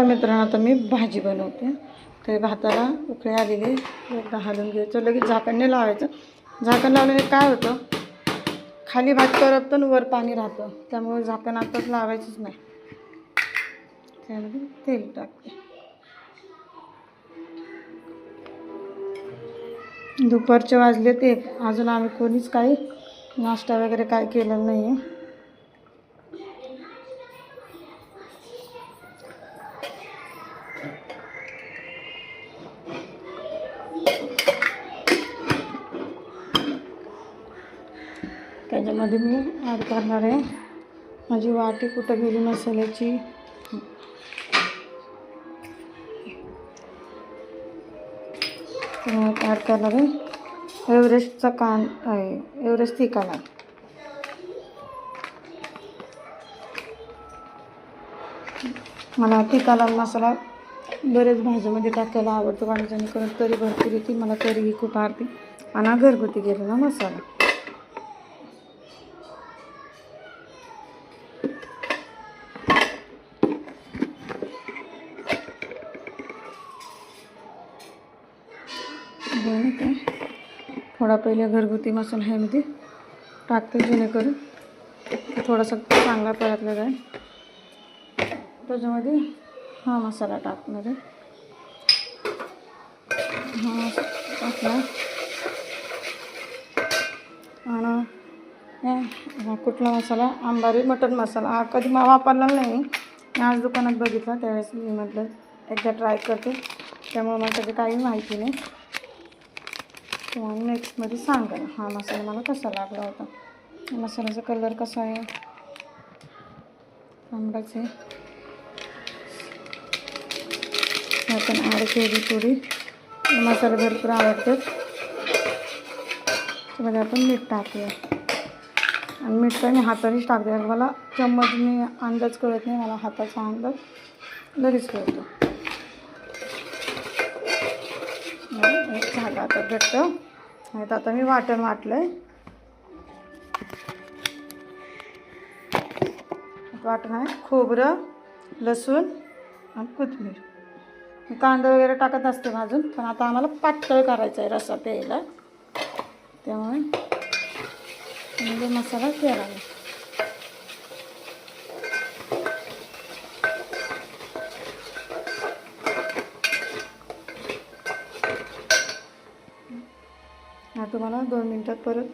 मित्रांनो, आता मी भाजी बनवते. तर भाताला उकळी आलेली, एकदा हलवून घ्यायचं, लगेच झाकण लावायचं. झाकण लावल्याने काय होतं, खाली भात करपतं आणि वर पाणी राहतं. त्यामुळे झाकण आताच लावायचंच नाही. त्यामध्ये तेल टाकते. दुपारचे वाजले ते, अजून आम्ही कोणीच काही नाश्ता वगैरे काय केलेला नाही आहे. त्याच्यामध्ये मी ॲड करणार आहे माझी वाटी कुठं गेली मसाल्याची. ॲड करणार आहे एव्हरेस्टचा आहे, एव्हरेस्ट तिखट. मला तिखट मसाला बरेच भाज्यामध्ये टाकायला आवडतो आणि जेणेकरून तरी भरपूर येते. मला तरीही खूप आवडते आणि घरगुती गेलेला मसाला. थोडा पहिले घरगुती मसाला ह्यामध्ये टाकते जेणेकरून थोडासा चांगला परतला जाईल. त्याच्यामध्ये हा मसाला टाकणार आहे. हा टाकला आणि कुठला मसाला, अंबारी मटन मसाला. हा कधी वापरला नाही, आज दुकानात बघितला त्यावेळेस मी म्हटलं एकदा ट्राय करते. त्यामुळे मला त्याची काही माहिती नाही. तुम्हाला नेक्स्टमध्ये सांगा हा मसाला मला कसा लागला होता. मसाल्याचा कलर कसा आहे, आंबाच आहे. आपण ॲड केली थोडी, मसाले भरपूर आवडतात. त्यामध्ये आपण मीठ टाकूया. आणि मीठ तर मी हातानेच टाकते, मला चम्मचने अंदाज कळत नाही, मला हाताचा अंदाज लगेच कळतो. झालं आता घट्ट. आता मी वाटण वाटलंय. वाटण आहे खोबरं, लसूण आणि कोथिंबीर. कांदा वगैरे टाकत असते भाजून, पण आता आम्हाला पातळ करायचं आहे रस्सा प्यायला. त्यामुळे मसाला केला आहे. तुम्हाला 2 मिनटात परत